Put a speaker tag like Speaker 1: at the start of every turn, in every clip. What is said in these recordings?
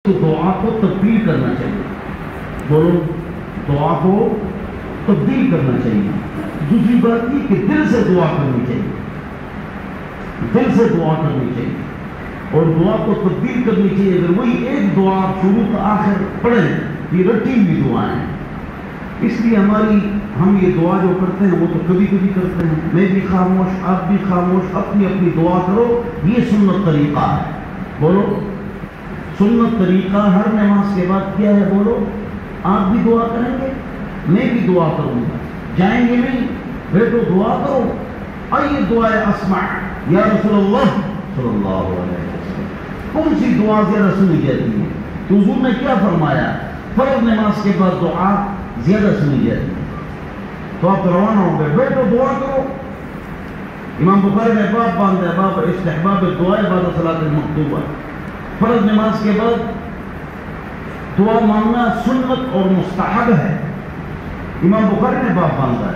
Speaker 1: تو دعا کو تبدیل کرنا چاہیے. بولو, دعا کو تبدیل کرنا چاہیے. دوسری بات یہ کہ دل سے دعا کرنی چاہیے, دل سے دعا کرنی چاہیے اور دعا کو تبدیل کرنی چاہیے. اگر وہی ایک دعا شروع کا آخر پڑھیں, یہ رٹی ہوئی دعائیں ہیں. اس لیے ہم یہ دعا جو کرتے ہیں وہ تو کبھی کبھی کرتے ہیں. میں بھی خاموش, آپ بھی خاموش, اپنی اپنی دعا کرو. یہ سنت طریقہ ہے. بولو, سنت طریقہ ہر نماز کے بعد کیا ہے؟ بولو, آپ بھی دعا کریں گے, میں بھی دعا کروں گا. جائیں گے نہیں, بیٹو دعا کرو. آئیے دعائے اسمع یا رسول اللہ صلی اللہ علیہ وسلم. کون سی دعا زیادہ سنی جاتی ہے؟ تو حضور نے کیا فرمایا؟ فرض نماز کے بعد دعا زیادہ سنی جاتی ہے. تو آپ روانہ ہو گئے, بیٹو دعا کرو. امام بخاری نے باب باندھا, باب استحباب دعا بعد صلاۃ المکتوبہ. فرض نماز کے بعد دعا مانگنا سنت اور مستحب ہے. امام بخاری نے باب باندھا ہے.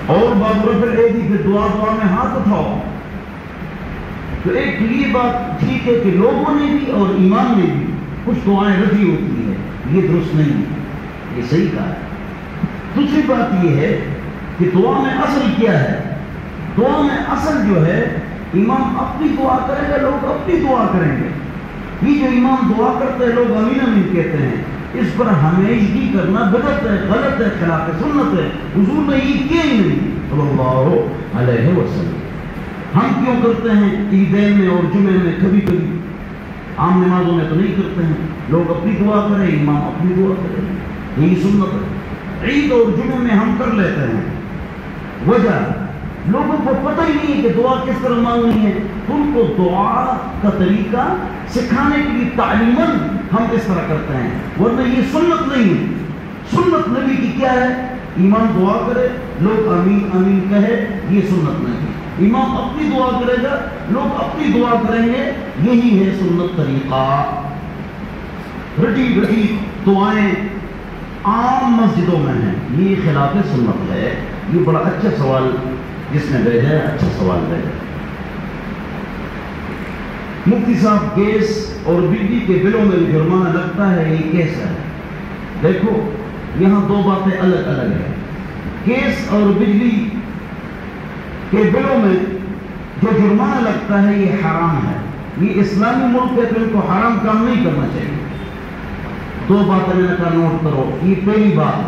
Speaker 1: اور باب رفع الایدی, پھر دعا میں ہاتھ اٹھاؤ. تو ایک یہ بات ٹھیک ہے کہ لوگوں نے بھی اور امام نے بھی کچھ دعائیں رکھی ہوتی ہے, یہ درست نہیں ہے, یہ صحیح کہا ہے. دوسری بات یہ ہے کہ دعا میں اصل کیا ہے؟ دعا میں اصل جو ہے, امام اپنی دعا کرے گا, لوگ اپنی دعا کریں گے. یہ جو امام دعا کرتے ہیں لوگ امین امین کہتے ہیں, اس پر ہمیشگی کرنا بدعت ہے, غلط ہے, خلاف سنت ہے. حضور نے یہ کیا ہی نہیں صلی اللہ علیہ وسلم. ہم کیوں کرتے ہیں عیدین میں اور جمعے میں, کبھی کبھی, عام نمازوں میں تو نہیں کرتے ہیں. لوگ اپنی دعا کریں, امام اپنی دعا کریں, یہی سنت ہے. عید اور جمعے میں ہم کر لیتے ہیں. وجہ لوگوں کو پتہ ہی نہیں ہے کہ دعا کس طرح مانگنی ہے. ان کو دعا کا طریقہ سکھانے کے لیے تعلیماً ہم اس طرح کرتے ہیں, ورنہ یہ سنت نہیں ہے. سنت نبی کی کیا ہے؟ امام دعا کرے, لوگ آمین آمین کہے, یہ سنت نہیں ہے. امام اپنی دعا کرے گا, لوگ اپنی دعا کریں گے, یہی ہے سنت طریقہ. رٹی رٹی دعائیں عام مسجدوں میں ہیں, یہ خلاف سنت ہے. یہ بڑا اچھا سوال جس نے بھیجا ہے, اچھا سوال بھیجا. مفتی صاحب, گیس اور بجلی کے بلوں میں جرمانہ لگتا ہے, یہ کیسا ہے؟ دیکھو, یہاں دو باتیں الگ الگ ہیں. گیس اور بجلی کے بلوں میں جو جرمانہ لگتا ہے یہ حرام ہے. یہ اسلامی ملک ہے تو ان کو حرام کام نہیں کرنا چاہیے. دو باتیں میں نے کہا نوٹ کرو, یہ پہلی بات ہے.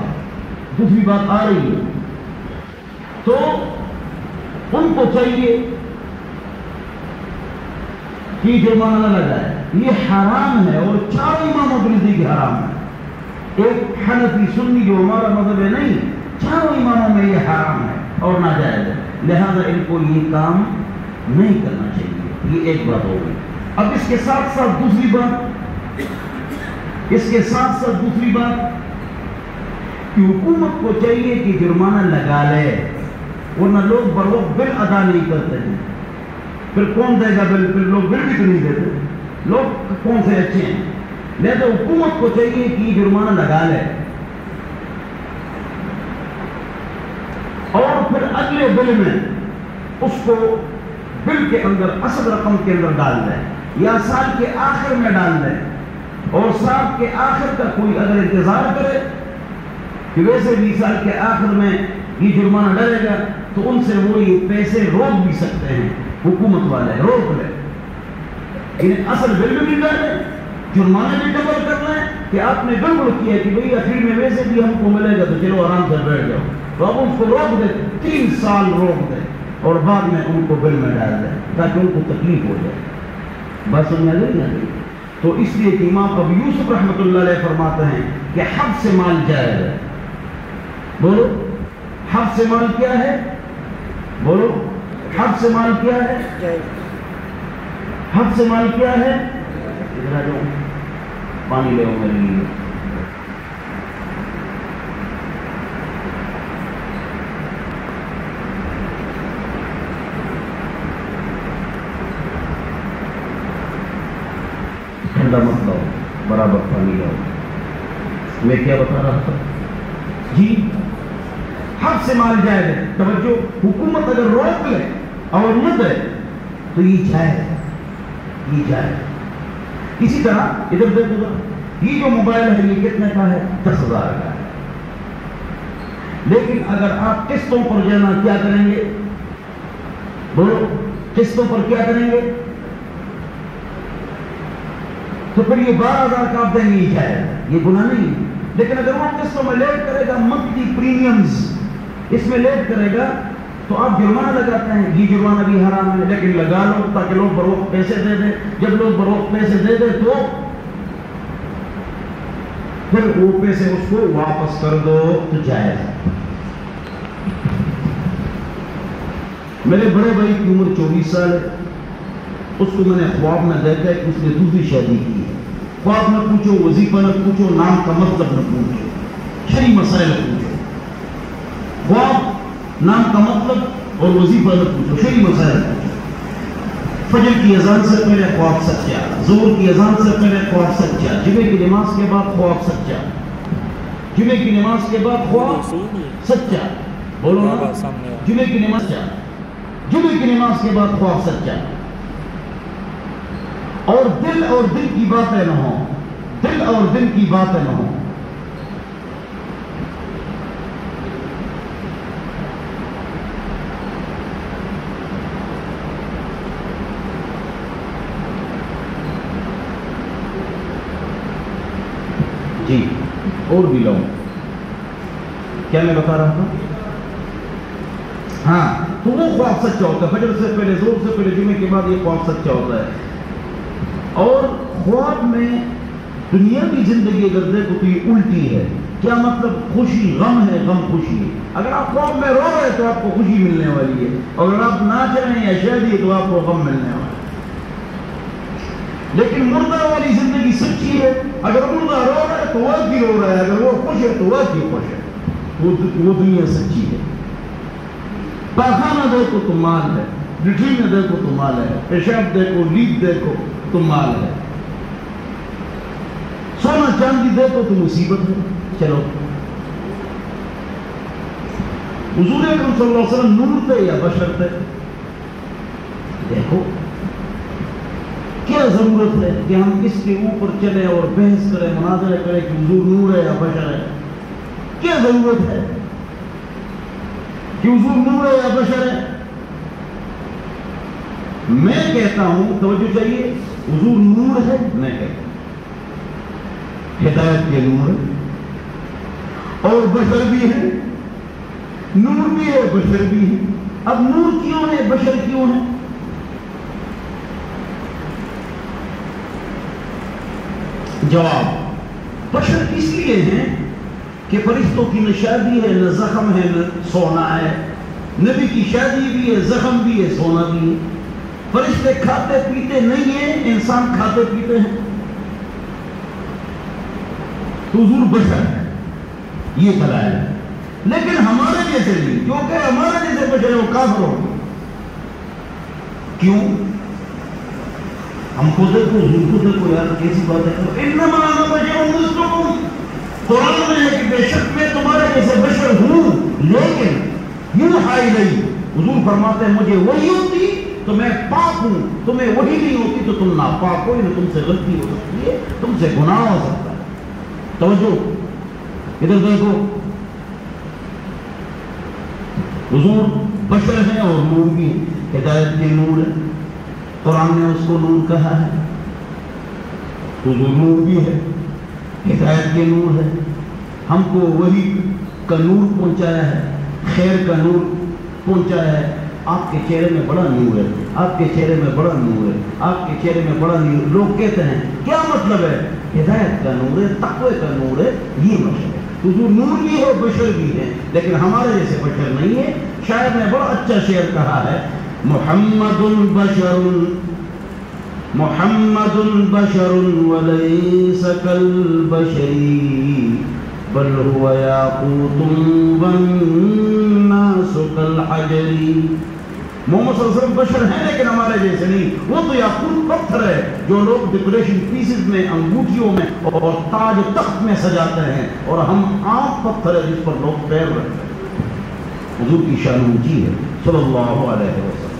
Speaker 1: دوسری بات آ رہی ہے, تو ان کو چاہیے کہ جرمانہ نہ لگائے. یہ حرام ہے اور چار اماموں کے نزدیک حرام ہے. ایک حنفی سنی جو ہمارا مذہب ہے نہیں, چاروں اماموں میں یہ حرام ہے اور ناجائز ہے. لہذا ان کو یہ کام نہیں کرنا چاہیے. یہ ایک بات ہو گئی. اب اس کے ساتھ ساتھ دوسری بات کہ حکومت کو چاہیے کہ جرمانہ لگا لے, ورنہ لوگ بروقت بل ادا نہیں کرتے ہیں. پھر کون دے گا بل؟ پھر لوگ بل بھی تو نہیں دیتے. لوگ کون سے اچھے ہیں؟ لہذا حکومت کو چاہیے کہ جرمانہ لگا لے اور پھر اگلے بل میں اس کو بل کے اندر اصل رقم کے اندر ڈال دیں, یا سال کے آخر میں ڈال دیں. اور سال کے آخر کا کوئی اگر انتظار کرے کہ ویسے بھی سال کے آخر میں یہ جرمانہ ڈالے گا, تو ان سے وہ یہ پیسے روک بھی سکتے ہیں. حکومت والے روک لیں, انہیں اصل بل میں بھی ڈالیں, جرمانے بھی ڈبل کر لیں کہ آپ نے گڑبڑ کیا کہ بھئی آخر میں ویسے بھی ہم کو ملے گا تو چلو آرام سے بیٹھ جاؤ. تو اب ان کو روک دیں, 3 سال روک دیں اور بعد میں ان کو بل میں ڈال دیں تاکہ ان کو تکلیف ہو جائے. بات سمجھ آ گئی؟ تو اس لیے کہ امام ابو یوسف رحمۃ اللہ علیہ فرماتے ہیں کہ حب سے مال جائز ہے. بولو, حب سے مال کیا ہے؟ بولو, حب سے مال کیا ہے؟ حب سے مال کیا ہے؟ ادھر آ جاؤ, پانی لے آؤ میرے لیے. ٹھنڈا مت لاؤ, برابر پانی لاؤ. میں کیا بتا رہا تھا جی؟ حق سے مال جائز ہے. توجہ, حکومت اگر روک لے اور نہ دے تو یہ جائز ہے, یہ جائز. اسی طرح ادھر دیکھو ذرا، یہ جو موبائل ہے یہ کتنے کا ہے؟ 10,000 کا ہے، لیکن اگر آپ قسطوں پر جانا کیا کریں گے؟ بولو قسطوں پر کیا کریں گے؟ تو پھر یہ 12,000 کا آپ دیں گے، یہ جائے یہ گناہ نہیں ہے۔ لیکن اگر وہ قسطوں میں لیٹ کرے گا، منتھلی پریمیمز اس میں لیٹ کرے گا، تو آپ جرمانہ لگاتے ہیں، یہ جرمانہ بھی حرام ہے، لیکن لگا لو تاکہ لوگ بروقت پیسے دے دیں۔ جب لوگ بروقت پیسے دے دیں تو پھر وہ پیسے اس کو واپس کر دو تو جائز ہے۔ میرے بڑے بھائی کی عمر 24 سال ہے، اس کو میں نے خواب میں دیکھا ہے کہ اس نے دوسری شادی کی ہے۔ خواب نہ پوچھو، وظیفہ نہ پوچھو، نام کا مطلب نہ پوچھو، شرعی مسائل پوچھو۔ خواب، نام کا مطلب اور وظیفہ نہ پوچھو، شرعی مسائل پوچھو۔ فجر کی اذان سے پہلے خواب سچا، ظہر کی اذان سے پہلے خواب سچا، جمعے کی نماز کے بعد خواب سچا، جمعے کی نماز کے بعد خواب سچا، بولو نا، جمعے کی نماز سچا، جمعے کی نماز کے بعد خواب سچا، اور دل کی باتیں نہ ہوں، دل اور دل کی باتیں نہ ہوں۔ جی اور بھی لاؤں، کیا میں بتا رہا تھا؟ ہاں، تو وہ خواب سچا ہوتا ہے، فجر سے پہلے، ظہر سے پہلے، جمعے کے بعد یہ خواب سچا ہوتا ہے۔ اور خواب میں دنیاوی زندگی اگر دیکھو تو یہ الٹی ہے۔ کیا مطلب؟ خوشی غم ہے، غم خوشی ہے۔ اگر آپ خواب میں رو رہے تو آپ کو خوشی ملنے والی ہے، اور اگر آپ ناچ رہے ہیں یا شادی ہے تو آپ کو غم ملنے والا ہے۔ لیکن مردہ والی زندگی سچی ہے، اگر مردہ رو رہا ہے تو وہ بھی رو رہا ہے، اگر وہ خوش ہے تو وہ بھی خوش ہے، وہ دنیا سچی ہے۔ پاخانہ دیکھو تو مال ہے، لٹرین دیکھو تو مال ہے، پیشاب دیکھو، لیک دیکھو تو مال ہے، سونا چاندی دیکھو تو مصیبت ہے۔ چلو، حضور اکرم صلی اللہ علیہ وسلم نور تھے یا بشر تھے؟ دیکھو کیا ضرورت ہے کہ ہم اس کے اوپر چلیں اور بحث کریں، مناظرہ کریں کہ حضور نور ہے یا بشر ہے؟ کیا ضرورت ہے کہ حضور نور ہے یا بشر ہے؟ میں کہتا ہوں، توجہ چاہیے، حضور نور ہے، میں کہتا ہوں ہدایت کے نور ہے، اور بشر بھی ہے، نور بھی ہے، بشر بھی ہے۔ اب نور کیوں ہے، بشر کیوں ہے؟ جواب، بشر اس لیے ہیں کہ فرشتوں کی نہ شادی ہے، نہ زخم ہے، نہ سونا ہے۔ نبی کی شادی بھی ہے، زخم بھی ہے، سونا بھی ہے۔ فرشتے کھاتے پیتے نہیں ہیں، انسان کھاتے پیتے ہیں۔ تو حضور بشر ہے، یہ دلائل ہے۔ لیکن ہمارے جیسے نہیں، کیونکہ ہمارے جیسے بشر ہے وہ کافر ہوگا۔ کیوں؟ ہم کو دیکھو، حضور کو دیکھو، یار کیسی بات ہے، انما انا بشر مثلکم، قرآن میں ہے کہ بے شک میں تمہارے جیسے بشر ہوں، لیکن یوحی الی، حضور فرماتے ہیں مجھے وحی ہوتی تو میں پاک ہوں، تمہیں وحی نہیں ہوتی تو تم ناپاک ہو، تم سے غلطی ہو سکتی ہے، تم سے گناہ ہو سکتا ہے۔ توجہ، ادھر دیکھو، حضور بشر ہیں اور نور بھی ہیں، ہدایت کے نور ہے، قرآن نے اس کو نور کہا ہے۔ حضور نور بھی ہے، ہدایت کے نور ہے، ہم کو وحی کا نور پہنچایا ہے، خیر کا نور پہنچایا ہے۔ آپ کے چہرے میں بڑا نور ہے، آپ کے چہرے میں بڑا نور ہے، آپ کے چہرے میں بڑا نور۔ لوگ کہتے ہیں کیا مطلب ہے؟ ہدایت کا نور ہے، تقوی کا نور ہے، یہ مطلب ہے۔ حضور نور بھی ہے، بشر بھی ہے، لیکن ہمارے جیسے بشر نہیں ہے۔ شاعر نے بڑا اچھا شعر کہا ہے، محمد بشر، محمد بشر ولیس کالبشر بل هو یاقوت والناس کالحجر۔ محمد صلی اللہ علیہ وسلم بشر ہیں لیکن ہمارے جیسے نہیں، وہ تو یاقوت پتھر ہے جو لوگ ڈیکوریشن پیسز میں، انگوٹھیوں میں اور تاج و تخت میں سجاتے ہیں، اور ہم عام پتھر ہے جس پر لوگ پیر رکھتے ہیں۔ حضور کی شان اونچی ہے صلی اللہ علیہ وسلم۔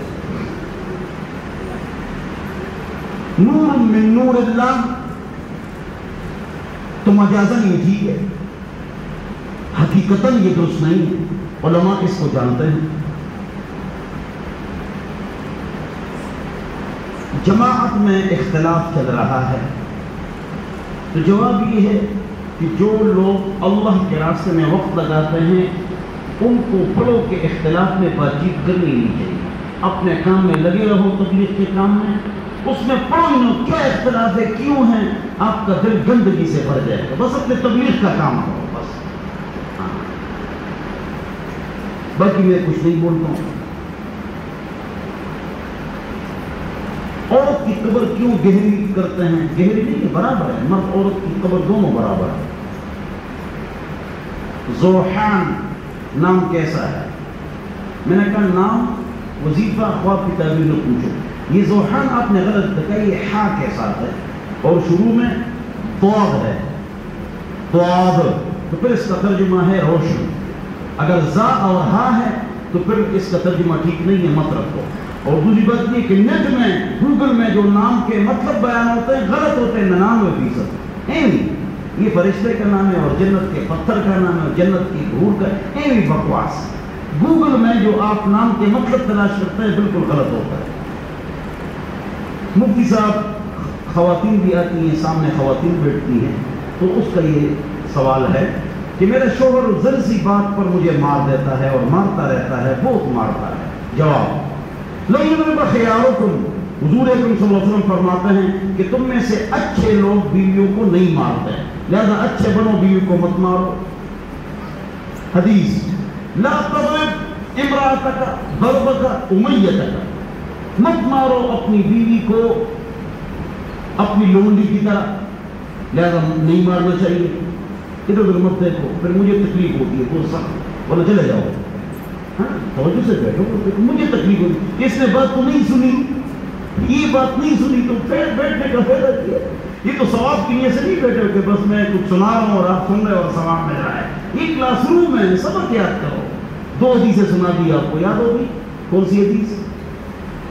Speaker 1: نور من نور اللہ تو مجازن یہ ٹھیک ہے، حقیقتاً یہ درست نہیں ہے، علماء اس کو جانتے ہیں۔ جماعت میں اختلاف چل رہا ہے تو جواب یہ ہے کہ جو لوگ اللہ کے راستے میں وقت لگاتے ہیں ان کو پڑھو کہ اختلاف میں بات چیت کرنی نہیں چاہیے، اپنے کام میں لگے رہو، تبلیغ کے کام میں، اس میں پڑھو نہ کیا اختلاف ہے، کیوں ہے، آپ کا دل گندگی سے بھر جائے گا، بس اپنے تبلیغ کا کام کرو بس۔ باقی میں کچھ نہیں بولتا ہوں۔ عورت کی قبر کیوں گہری کرتے ہیں؟ گہری نہیں، برابر ہے، مرد عورت کی قبر دونوں برابر ہے۔ ذوحان نام کیسا ہے؟ میں نے کہا نام وظیفہ خواب کی تعبیر نہ پوچھو، یہ ذوحان آپ نے غلط دیکھا، یہ ہا کے ساتھ ہے اور شروع میں طواب ہے، طواب، تو پھر اس کا ترجمہ ہے روشن۔ اگر زا اور ہا ہے تو پھر اس کا ترجمہ ٹھیک نہیں ہے، مت رکھو۔ اور دوسری بات یہ کہ نیٹ میں گوگل میں جو نام کے مطلب بیان ہوتے ہیں غلط ہوتے ہیں 99%۔ یہ فرشتے کا نام ہے اور جنت کے پتھر کا نام ہے اور جنت کی حور کا، بکواس۔ گوگل میں جو آپ نام کے مطلب تلاش کرتے ہیں بالکل غلط ہوتا ہے۔ مفتی صاحب خواتین بھی آتی ہیں، سامنے خواتین بیٹھتی ہیں، تو اس کا یہ سوال ہے کہ میرا شوہر ذرا سی بات پر مجھے مار دیتا ہے اور مارتا رہتا ہے، بہت مارتا ہے۔ جواب: لَا يَضْرِبَ خِيَارُكُمْ، حضور اکرم صلی اللہ علیہ وسلم فرماتے ہیں کہ تم میں سے اچھے لوگ بیویوں کو نہیں مارتے، لہذا اچھے بنو، بیوی کو مت مارو۔ حدیث: لا تضرب امرأتك ضربك أميتك، مت مارو اپنی بیوی کو اپنی لونڈی کی طرح، لہذا نہیں مارنا چاہیے۔ ادھر ادھر مت دیکھو، پھر مجھے تکلیف ہوتی ہے، کوئی سخت بولو چلے جاؤ، ہاں توجہ سے بیٹھو، مجھے تکلیف ہوتی، اس نے بات تو نہیں سنی، یہ بات نہیں سنی تو پھر بیٹھنے کا فائدہ کیا؟ یہ تو ثواب کی نیت سے نہیں بیٹھے ہو کہ بس میں کچھ سنا رہا ہوں اور آپ سن رہے اور ثواب مل رہا ہے۔ یہ کلاس روم ہے، سبق یاد کرو۔ 2 حدیثیں سنا دی، آپ کو یاد ہوگی کون سی حدیث؟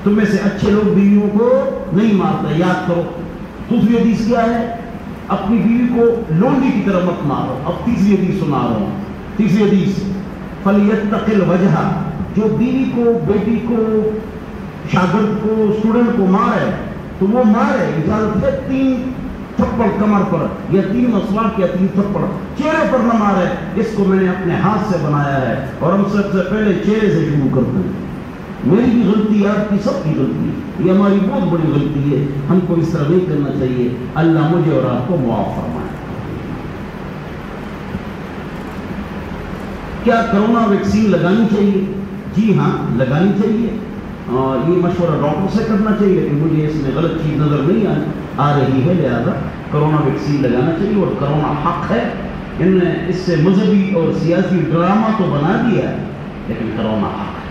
Speaker 1: تم میں سے اچھے لوگ بیویوں کو نہیں مارتے، یاد کرو۔ دوسری حدیث کیا ہے؟ اپنی بیوی کو لونڈی کی طرح مت مارو۔ اب تیسری حدیث سنا رہا ہوں۔ تیسری حدیث: فَلْيَتَّقِ الْوَجْهَ، جو بیوی کو، بیٹی کو، شاگرد کو، اسٹوڈنٹ کو مارے تو وہ مارے، اجازت ہے 3 تھپڑ کمر پر یا 3 مسواک یا 3 تھپڑ، چہرے پر نہ مارے۔ اس کو میں نے اپنے ہاتھ سے بنایا ہے اور ہم سب سے پہلے چہرے سے شروع کرتے ہیں۔ میری بھی غلطی، آپ کی سب کی غلطی ہے، یہ ہماری بہت بڑی غلطی ہے، ہم کو اس طرح نہیں کرنا چاہیے۔ اللہ مجھے اور آپ کو معاف فرمائے۔ کیا کرونا ویکسین لگانی چاہیے؟ جی ہاں، لگانی چاہیے، یہ مشورہ ڈاکٹر سے کرنا چاہیے، لیکن مجھے اس میں غلط چیز نظر نہیں آ رہی ہے، لہذا کرونا ویکسین لگانا چاہیے۔ اور کرونا حق ہے، ان نے اس سے مذہبی اور سیاسی ڈرامہ تو بنا دیا ہے، لیکن کرونا حق ہے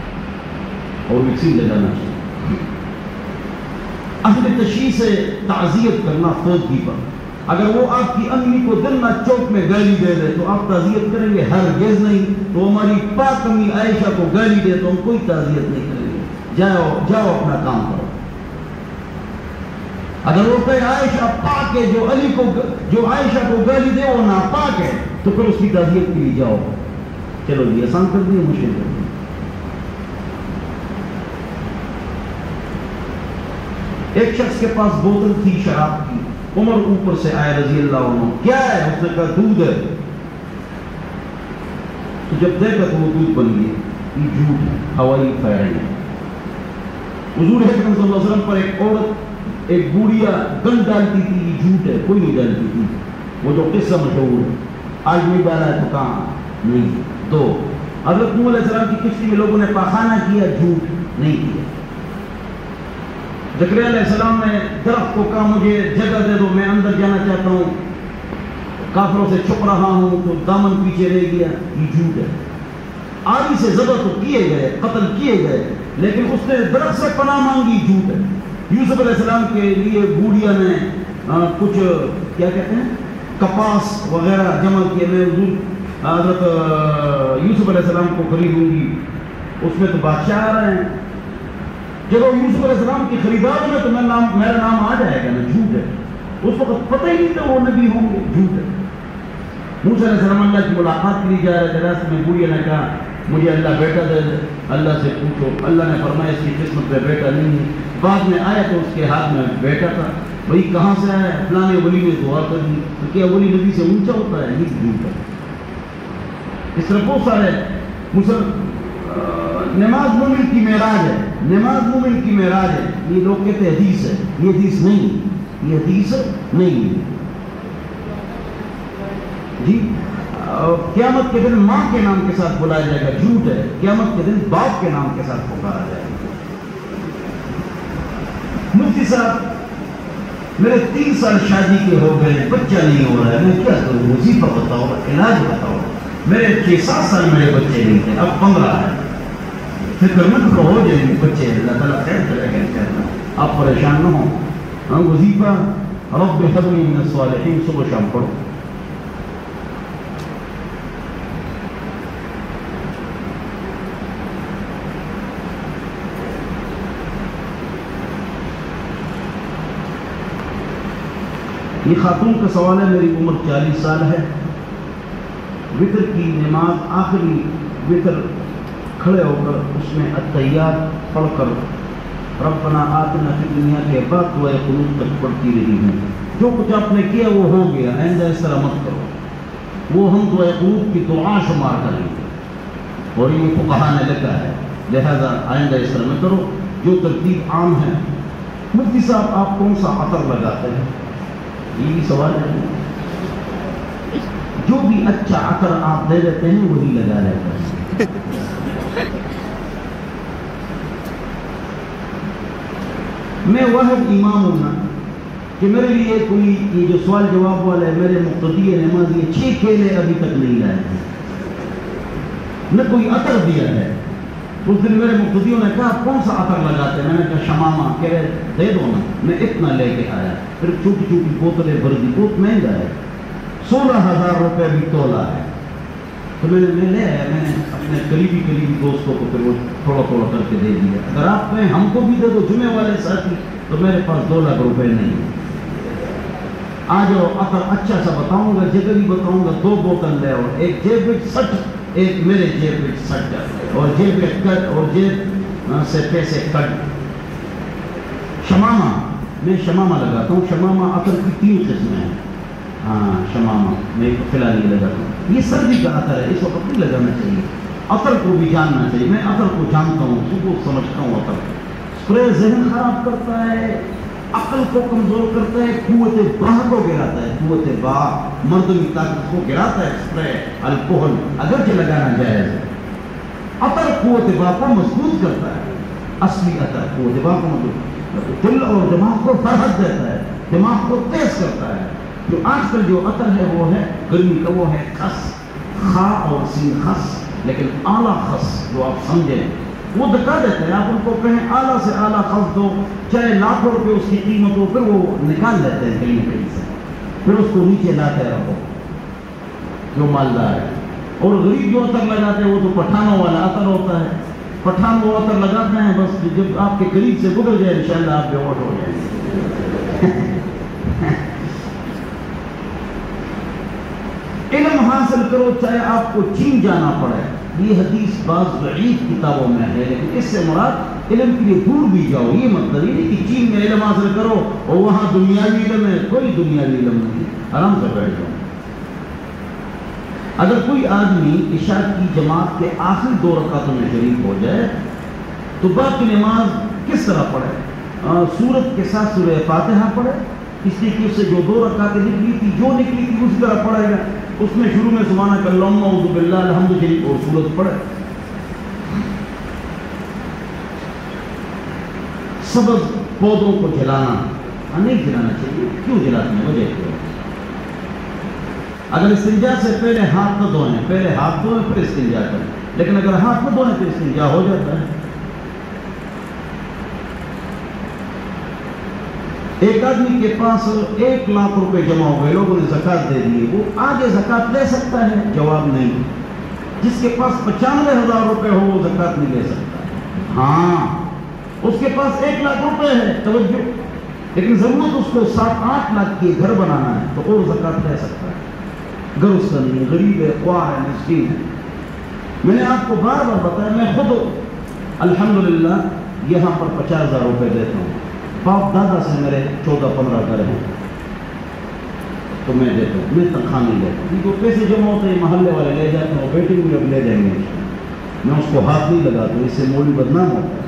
Speaker 1: اور ویکسین لگانا چاہیے۔ اہل تشیع سے تعزیت کرنا فوتگی پر، اگر وہ آپ کی امی کو دلنا چوک میں گالی دے دے تو آپ تعزیت کریں گے؟ ہرگز نہیں۔ تو ہماری پاک امی عائشہ کو گالی دے تو ہم کوئی تعزیت نہیں کریں گے، جاؤ اپنا کام کرو۔ اگر وہ کہے عائشہ پاک ہے، جو عائشہ کو گالی دے وہ ناپاک ہے، تو پھر اس کی تعزیت کے لیے جاؤ۔ چلو جی، آسان کر دیے، مشکل کر دیے۔ ایک شخص کے پاس بوتل تھی شراب کی، عمر اوپر سے آئے رضی اللہ عنہ، کیا ہے؟ اس نے کہا دودھ ہے۔ تو جب دیکھا تو وہ دودھ بن گیا، یہ جھوٹ ہے، ہوائی فائرنگ ہے۔ حضور اکرم صلی اللہ علیہ وسلم پر ایک عورت، ایک بوڑھیا گن ڈالتی تھی، یہ جھوٹ ہے، کوئی نہیں ڈالتی تھی، وہ جو قصہ مشہور ہے۔ آج بھی ڈالا ہے تو کہاں؟ نہیں۔ 2، حضرت نوح علیہ السلام کی کشتی میں لوگوں نے پاخانہ کیا، جھوٹ نہیں کیا۔ زکریا علیہ السلام نے درخت کو کہا مجھے جگہ دے دو، میں اندر جانا چاہتا ہوں، کافروں سے چھپ رہا ہوں، تو دامن پیچھے رہ گیا، یہ جھوٹ ہے۔ آدھی سے ذبح تو کیے گئے، قتل کیے گئے، لیکن اس نے درخت سے پناہ مانگی، جھوٹ ہے۔ یوسف علیہ السلام کے لیے بوڑھیا نے کچھ کیا کہتے ہیں کپاس وغیرہ جمع کیے، میں حضرت یوسف علیہ السلام کو خریدوں گی، اس میں تو بادشاہ آ رہے ہیں، جب یوسف علیہ السلام کی خریدار میں تو میرا نام آ جائے گا نا، جھوٹ ہے۔ اس وقت پتہ ہی نہیں تھا وہ نبی ہوں گے، جھوٹ ہے۔ موسیٰ علیہ السلام اللہ کی ملاقات کے لیے جا رہے تھے، راستے میں بوڑھیا نے کہا مجھے اللہ بیٹا دے دے، اللہ سے پوچھو۔ اللہ نے فرمایا اس کی قسمت میں بیٹا نہیں ہے۔ بعد میں آیا تو اس کے ہاتھ میں بیٹا تھا، بھئی کہاں سے آیا؟ فلانے ولی نے دعا کر دی۔ تو کیا ولی نبی سے اونچا ہوتا ہے؟ نہیں، جھوٹ ہے۔ اس طرح بہت سارے نماز مومن کی معراج ہے، نماز مومن کی معراج ہے۔ یہ لوگ کہتے ہیں حدیث ہے، یہ حدیث نہیں، یہ حدیث نہیں ہے جی۔ قیامت کے دن ماں کے نام کے ساتھ بلایا جائے گا، جھوٹ ہے۔ قیامت کے دن باپ کے نام کے ساتھ پکارا جائے گا۔ مفتی صاحب میرے 3 سال شادی کے ہو گئے، بچہ نہیں ہو رہا ہے، میں کیا کروں؟ وظیفہ بتاؤ، علاج بتاؤ۔ میرے 6-7 سال میرے بچے نہیں تھے، اب 15 ہے۔ فکر مت کرو، ہو جائیں گے بچے، اللہ تعالیٰ خیر کرے گا انشاءاللہ، آپ پریشان نہ ہوں۔ ہاں، وظیفہ رب هب لي من الصالحین صبح شام پڑھو۔ یہ خاتون کا سوال ہے، میری عمر 40 سال ہے، وطر کی نماز آخری وطر کھڑے ہو کر اس میں التحیات پڑھ کر ربنا آتنا فی الدنیا کے بعد دعائے قنوت تک پڑھتی رہی ہوں۔ جو کچھ آپ نے کیا وہ ہو گیا، آئندہ اس طرح مت کرو۔ وہ ہم دعائے قنوت کی دعا شمار کریں گے اور یہ فقہا نے لکھا ہے، لہذا آئندہ اس طرح میں کرو جو ترتیب عام ہے۔ مفتی صاحب آپ کون سا عطر لگاتے ہیں؟ یہ بھی سوال ہے۔ جو بھی اچھا عطر آپ دے دیتے ہیں وہی لگا لیتے ہیں۔ میں واحد امام ہوں نا کہ میرے لیے کوئی یہ جو سوال جواب والا ہے، میرے مقتدی نماز یہ 6 کیلے ابھی تک نہیں لائے ہیں، نہ کوئی عطر دیا ہے۔ اس دن میرے مقتدیوں نے کہا کون سا عطر لگاتے ہیں؟ میں نے کہا شمامہ۔ کہہ رہے دے دو نا، میں اتنا لے کے آیا، پھر چھوٹی چھوٹی بوتلیں بھر دی، بہت مہنگا ہے، 16,000 روپے بھی تولا ہے۔ تو میں لے آیا، میں نے اپنے قریبی دوستوں کو پھر وہ تھوڑا تھوڑا کر کے دے دیا۔ اگر آپ کہیں ہم کو بھی دے دو جمعے والے ساتھی، تو میرے پاس 2 لاکھ روپے نہیں۔ آ جاؤ، عطر اچھا سا بتاؤں گا، جگہ بھی بتاؤں گا، 2 بوتل لے آؤ، ایک جیب میں 60، ایک میرے جیب میں 60، اور جیب میں کٹ، اور جیب سے پیسے کٹ۔ شمامہ، میں شمامہ لگاتا ہوں۔ شمامہ عطر کی 3 قسمیں ہیں۔ ہاں، شمامہ میں فی الحال یہ لگاتا ہوں۔ یہ سردی کا عطر ہے، اس وقت نہیں لگانا چاہیے، عطر کو بھی جاننا چاہیے۔ میں عطر کو جانتا ہوں، صبح سمجھتا ہوں عطر۔ اسپرے ذہن خراب کرتا ہے، عقل کو کمزور کرتا ہے، قوت باہ کو گراتا ہے، قوت باہ مردمی طاقت کو گراتا ہے۔ اسپرے الکوہل اگرچہ لگانا جائز ہے، عطر قوت باہ کو مضبوط کرتا ہے۔ اصلی عطر قوت باہ کو مضبوط، دل اور دماغ کو فرحت دیتا ہے، دماغ کو تیز کرتا ہے۔ جو آج کل جو عطر ہے وہ ہے گرمی کا، وہ ہے خس، خا اور سین خس، لیکن اعلیٰ خس جو آپ سمجھیں وہ دکھا دیتے ہیں۔ آپ ان کو کہیں اعلیٰ سے اعلیٰ خس دو، چاہے لاکھوں روپے اس کی قیمت ہو، پھر وہ نکال لیتے ہیں کہیں کہیں سے، پھر اس کو نیچے لاتے رہو جو مالدار ہے۔ اور غریب جو عطر لگاتے ہیں وہ تو پٹھانوں والا عطر ہوتا ہے، پٹھان وہ عطر لگاتے ہیں، بس جب آپ کے قریب سے گزر جائے انشاءاللہ آپ بے ہوش ہو جائیں گے۔ علم حاصل کرو چاہے آپ کو چین جانا پڑے۔ یہ حدیث بعض ضعیف کتابوں میں ہے، لیکن اس سے مراد علم کے لیے دور بھی جاؤ۔ یہ مطلب یہ نہیں کہ چین میں علم حاصل کرو اور وہاں دنیاوی علم ہے، کوئی دنیاوی علم نہیں، آرام سے بیٹھ جاؤ۔ اگر کوئی آدمی عشاء کی جماعت کے آخری 2 رکعتوں میں شریک ہو جائے تو باقی نماز کس طرح پڑھے؟ سورت کے ساتھ سورہ فاتحہ پڑھے، اس لیے کہ اس سے جو 2 رکعتیں نکلی تھی اسی طرح پڑھے گا۔ اس میں شروع میں سبحانک اللہم اعوذ باللہ الحمد شریف اور سورت پڑھے۔ سبز پودوں کو جلانا نہیں جلانا چاہیے، کیوں جلاتے ہیں؟ وجہ کیا ہے؟ اگر استنجا سے پہلے ہاتھ نہ دھوئیں، پہلے ہاتھ دھوئیں پھر استنجا کریں، لیکن اگر ہاتھ نہ دھوئیں تو استنجا ہو جاتا ہے۔ ایک آدمی کے پاس 1 لاکھ روپے جمع ہو گئے، لوگوں نے زکوٰۃ دے دی، وہ آگے زکوٰۃ لے سکتا ہے؟ جواب نہیں۔ جس کے پاس 95,000 روپے ہو وہ زکوٰۃ نہیں لے سکتا۔ ہاں، اس کے پاس 1 لاکھ روپے ہے، توجہ، لیکن ضرورت اس کو 7-8 لاکھ کی گھر بنانا ہے، تو اور زکوٰۃ لے سکتا ہے۔ گھر اس کا نہیں ہے، غریب ہے، خواہ ہے، مسکین ہے۔ میں نے آپ کو بار بار بتایا، میں خود الحمدللہ یہاں پر 50,000 روپے دیتا ہوں، باپ دادا سے میرے 14-15 گھر ہیں، تو میں دیتا ہوں، میں تنخواہ نہیں لیتا ہوں۔ جو پیسے جمع ہوتے ہیں محلے والے لے جاتے ہیں، بیٹے بھی اب لے جائیں گے، میں اس کو ہاتھ نہیں لگاتا ہوں، اس سے مولوی بدنام ہوتا ہے۔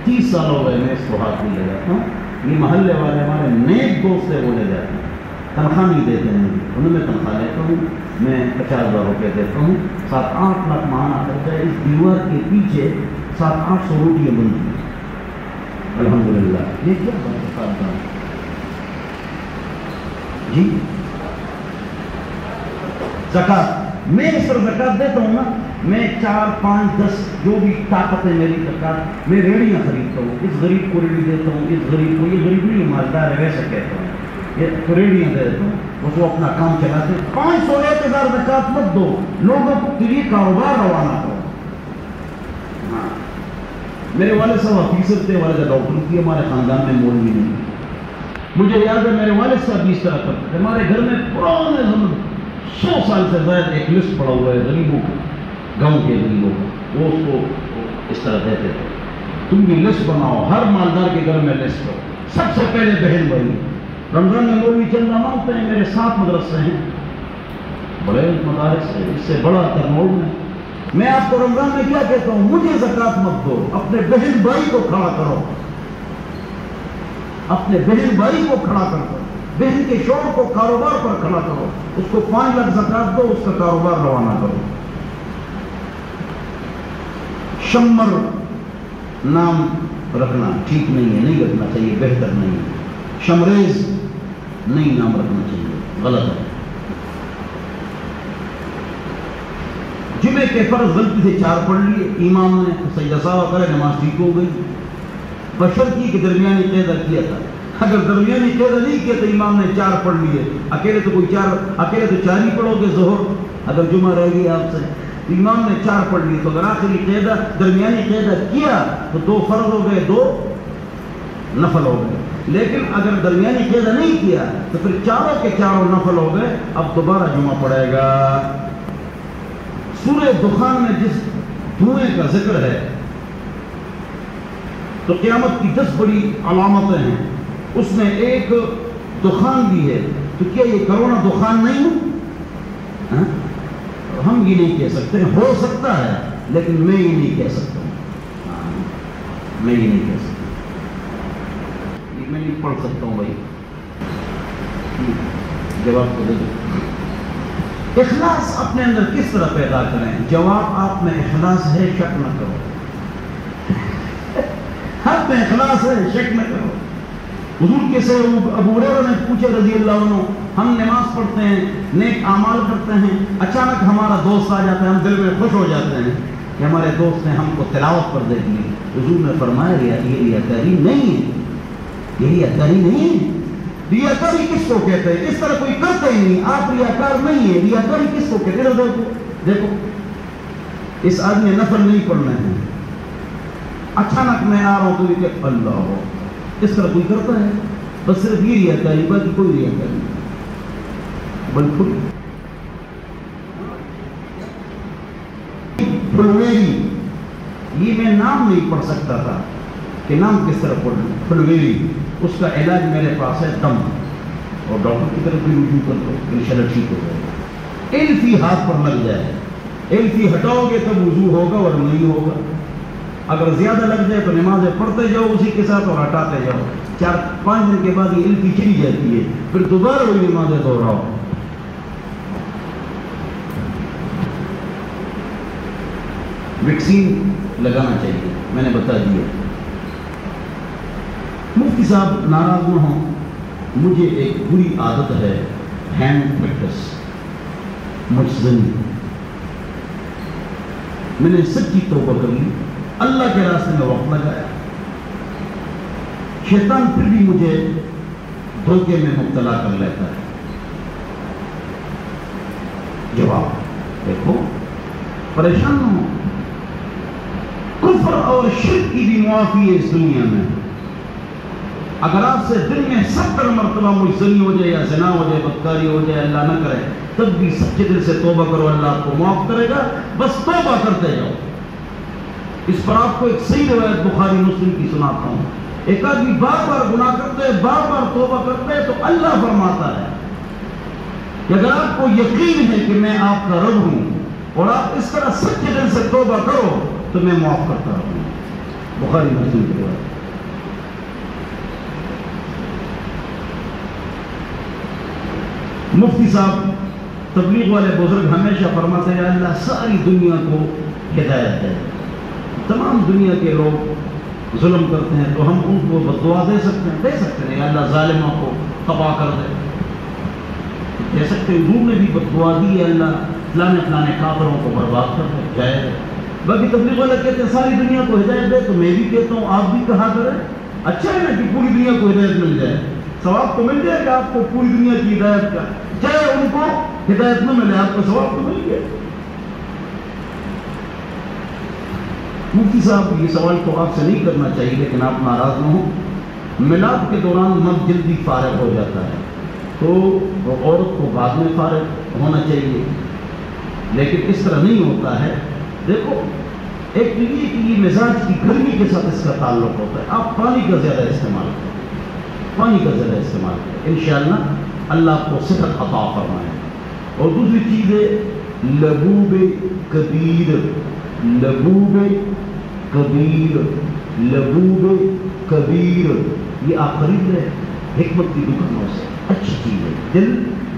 Speaker 1: 30 سال ہو گئے میں اس کو ہاتھ نہیں لگاتا ہوں، یہ محلے والے ہمارے نیک دوست ہیں، وہ لے جاتے ہیں، تنخواہ نہیں دیتے ہیں، انہیں میں تنخواہ لیتا ہوں، میں 50,000 روپے دیتا ہوں، 7-8 لاکھ ماہانہ خرچہ ہے۔ اس دیوار کے پیچھے 700-800 روٹیاں بنتی ہیں الحمدللہ۔ یہ کیا بات ہے جی؟ زکوٰۃ میں اس پر زکوٰۃ دیتا ہوں نا، میں 4-5-10 جو بھی طاقت ہے میری زکوٰۃ، میں ریڑیاں خریدتا ہوں، اس غریب کو ریڑھی دیتا ہوں، اس غریب کو، یہ غریب نہیں مالدار ہے ویسا کہتا ہوں، یہ ریڑیاں دے دیتا ہوں، وہ اپنا کام چلاتے ہیں۔ 500-1,000 زکوٰۃ مت دو، لوگوں کے لیے کاروبار روانہ کرو۔ ہاں، میرے والد صاحب حفیظ تھے، والدہ ڈاکٹر تھی، ہمارے خاندان میں مولوی نہیں۔ مجھے یاد ہے میرے والد صاحب بھی اس طرح کرتے تھے، ہمارے گھر میں پرانے 100 سال سے زائد ایک لسٹ پڑا ہوا ہے غریبوں کا، گاؤں کے غریبوں کا، وہ اس کو اس طرح دیتے تھے، تم بھی لسٹ بناؤ، ہر مالدار کے گھر میں لسٹ کرو، سب سے پہلے بہن بھائی۔ رمضان میں مولوی چندہ مانگتے ہیں، میرے 7 مدرسے ہیں، بڑے مدارس ہیں، اس سے بڑا ترمول ہے۔ میں آپ کو رمضان میں کیا کہتا ہوں، مجھے زکوٰۃ مت دو، اپنے بہن بھائی کو کھڑا کرو، اپنے بہن بھائی کو کھڑا کر دو، بہن کے شوہر کو کاروبار پر کھڑا کرو، اس کو 5 لاکھ زکوٰۃ دو، اس کا کاروبار روانہ کرو۔ شمر نام رکھنا ٹھیک نہیں ہے، نہیں رکھنا چاہیے، بہتر نہیں ہے۔ شمریز نہیں نام رکھنا چاہیے، غلط ہے۔ جمعے کے فرض غلطی سے 4 پڑھ لیے، امام نے سجدہ سہو کرے، نماز ٹھیک ہو گئی، بشرطی کہ درمیانی قاعدہ کیا تھا۔ اگر درمیانی قاعدہ نہیں کیا تو امام نے 4 پڑھ لیے، اکیلے تو 4 ہی پڑھو گے ظہر، اگر جمعہ رہ گئی آپ سے، امام نے 4 پڑھ لیے، تو اگر آخری قاعدہ درمیانی قاعدہ کیا تو 2 فرض ہو گئے، 2 نفل ہو گئے۔ لیکن اگر درمیانی قاعدہ نہیں کیا تو پھر 4 کے 4 نفل ہو گئے، اب دوبارہ جمعہ پڑے گا۔ سورہ دخان میں جس دھوئیں کا ذکر ہے تو قیامت کی 10 بڑی علامتیں ہیں، اس میں ایک دخان بھی ہے، تو کیا یہ کرونا دخان نہیں ہے؟ ہم یہ نہیں کہہ سکتے، ہو سکتا ہے لیکن میں یہ نہیں کہہ سکتا ہوں، میں یہ نہیں کہہ سکتا، میں نہیں پڑھ سکتا ہوں بھائی، جواب کو دے دو۔ اخلاص اپنے اندر کس طرح پیدا کریں؟ جواب آپ میں اخلاص ہے، شک نہ کرو، حق میں اخلاص ہے، شک نہ کرو۔ حضور کے سے ابو ہریرہ نے پوچھے رضی اللہ عنہ، ہم نماز پڑھتے ہیں، نیک اعمال کرتے ہیں، اچانک ہمارا دوست آ جاتا ہے، ہم دل میں خوش ہو جاتے ہیں کہ ہمارے دوست نے ہم کو تلاوت پر دیکھ لی۔ حضور نے فرمایا یہ ریاکاری نہیں ہے، یہ ریاکاری نہیں ہے۔ ریاکاری کس کو کہتے ہیں؟ اس طرح کوئی کرتا ہی نہیں، آپ ریاکار نہیں ہے۔ ریاکاری کس کو کہتے ہیں؟ دیکھو اس آدمی نفل نہیں پڑھنا ہے، اچانک میں آ رہا ہوں تو یہ کہ اللہ ہو، اس طرح کوئی کرتا ہے؟ بس صرف یہ ریاکاری، باقی کوئی ریاکاری نہیں۔ بالکل پھلویری، یہ میں نام نہیں پڑھ سکتا تھا کہ نام کس طرح پڑھنا۔ پھلویری، اس کا علاج میرے پاس ہے، دم، اور ڈاکٹر کی طرف بھی رجوع کر دو، انشاءاللہ ٹھیک ہو جائے گا۔ ایلفی ہاتھ پر لگ جائے، ایلفی ہٹاؤ گے تب وضو ہوگا اور نہیں ہوگا۔ اگر زیادہ لگ جائے تو نمازیں پڑھتے جاؤ اسی کے ساتھ اور ہٹاتے جاؤ، 4-5 دن کے بعد یہ ایلفی چلی جاتی ہے، پھر دوبارہ وہی نمازیں دہراؤ۔ ویکسین لگانا چاہیے، میں نے بتا دیا۔ مفتی صاحب ناراض نہ ہوں، مجھے ایک بری عادت ہے، ہینڈ پریکٹس، مجزنی۔ میں نے سچی توبہ کر لی، اللہ کے راستے میں وقت لگایا، شیطان پھر بھی مجھے دھوکے میں مبتلا کر لیتا ہے۔ جواب دیکھو، پریشان نہ ہو، کفر اور شرک کی بھی معافی ہے اس دنیا میں. اگر آپ سے دن میں 70 مرتبہ مجزنی ہو جائے یا زنا ہو جائے، بدکاری ہو جائے، اللہ نہ کرے، تب بھی سچے دل سے توبہ کرو، اللہ آپ کو معاف کرے گا. بس توبہ کرتے جاؤ. اس پر آپ کو ایک صحیح روایت بخاری مسلم کی سناتا ہوں. ایک آدمی بار بار گناہ کرتے ہے، بار بار توبہ کرتے ہے، تو اللہ فرماتا ہے کہ اگر آپ کو یقین ہے کہ میں آپ کا رب ہوں اور آپ اس طرح سچے دل سے توبہ کرو تو میں معاف کرتا ہوں. بخاری مسلم کی روایت. مفتی صاحب تبلیغ والے بزرگ ہمیشہ فرماتے ہیں اللہ ساری دنیا کو ہدایت دے. تمام دنیا کے لوگ ظلم کرتے ہیں تو ہم ان کو بددعا دے سکتے ہیں اللہ ظالموں کو تباہ کر دے. دے سکتے ہیں. حضور نے بھی بددعا دی ہے اللہ فلانے کافروں کو برباد کر دے. جائے باقی تبلیغ والے کہتے ہیں ساری دنیا کو ہدایت دے، تو میں بھی کہتا ہوں آپ بھی کہا کریں. اچھا ہے نا کہ پوری دنیا کو ہدایت مل جائے، ثواب تو مل جائے گا آپ کو پوری دنیا کی ہدایت کا. چاہے ان کو ہدایت نہ ملے آپ کو ثواب تو مل گیا. مفتی صاحب یہ سوال تو آپ سے نہیں کرنا چاہیے لیکن آپ ناراض نہ ہوں. میلاد کے دوران مرد جلدی فارغ ہو جاتا ہے تو عورت کو بعد میں فارغ ہونا چاہیے، لیکن اس طرح نہیں ہوتا ہے. دیکھو ایک یہ مزاج کی گرمی کے ساتھ اس کا تعلق ہوتا ہے. آپ پانی کا زیادہ استعمال کریں، انشاءاللہ اللہ آپ کو صحت عطا فرمائے. اور دوسری چیز ہے لبوب کبیر یہ آپ خرید رہے حکمت کی دکانوں سے. اچھی چیز ہے. دل،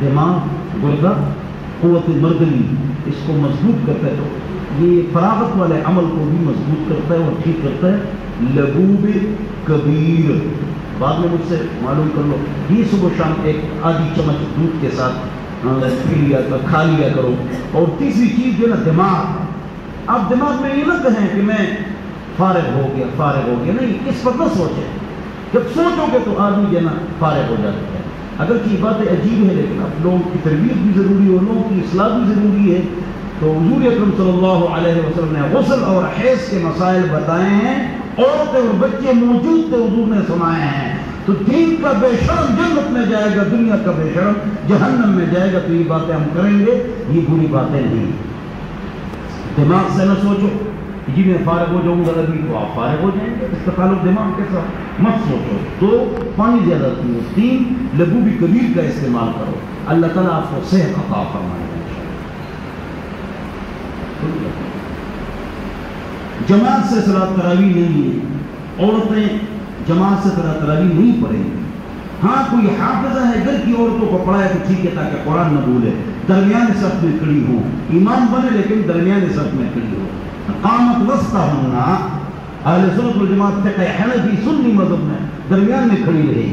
Speaker 1: دماغ، گردہ، قوت مردنی اس کو مضبوط کرتا ہے، تو یہ فراغت والے عمل کو بھی مضبوط کرتا ہے اور ٹھیک کرتا ہے. لبوب کبیر بعد میں مجھ سے معلوم کر لو. یہ صبح شام ایک آدھی چمچ دودھ کے ساتھ کھا لیا کرو. اور تیسری چیز جو ہے نا دماغ. آپ دماغ میں یہ نہ کہیں کہ میں فارغ ہو گیا، نہیں، اس پر نہ سوچیں. جب سوچو گے تو آدمی جو ہے نا فارغ ہو جاتا ہے. اگرچہ یہ باتیں عجیب ہے لیکن آپ لوگوں کی تربیت بھی ضروری ہے، لوگوں کی اصلاح بھی ضروری ہے. تو حضور اکرم صلی اللہ علیہ وسلم نے غسل اور حیض کے مسائل بتائے ہیں. عورتیں اور بچے موجود تھے، حضور نے سنائے ہیں. تو دین کا بے شرم جنت میں جائے گا، دنیا کا بے شرم جہنم میں جائے گا. تو یہ باتیں ہم کریں گے، یہ بری باتیں نہیں. دماغ سے نہ سوچو جی میں فارغ ہو جاؤں گا ابھی تو آپ فارغ ہو جائیں گے. اس کا تعلق دماغ کے ساتھ مت سوچو. تو پانی زیادہ پیو. 3 لبوب کبیر کا استعمال کرو. اللہ تعالیٰ آپ کو صحت عطا فرمائے گا. جماعت سے صلاۃ تراویح نہیں ہے. عورتیں جماعت سے تراویح نہیں پڑھیں گی. ہاں کوئی حافظہ ہے گھر کی عورتوں کو پڑھائے تو ٹھیک ہے تاکہ قرآن نہ بھولے. درمیان صف میں کھڑی ہوں، امام بنے لیکن درمیان صف میں کھڑی ہو. قامت وسطہن اہل سنت والجماعت فقہ حنفی سنی مذہب میں درمیان میں کھڑی رہی.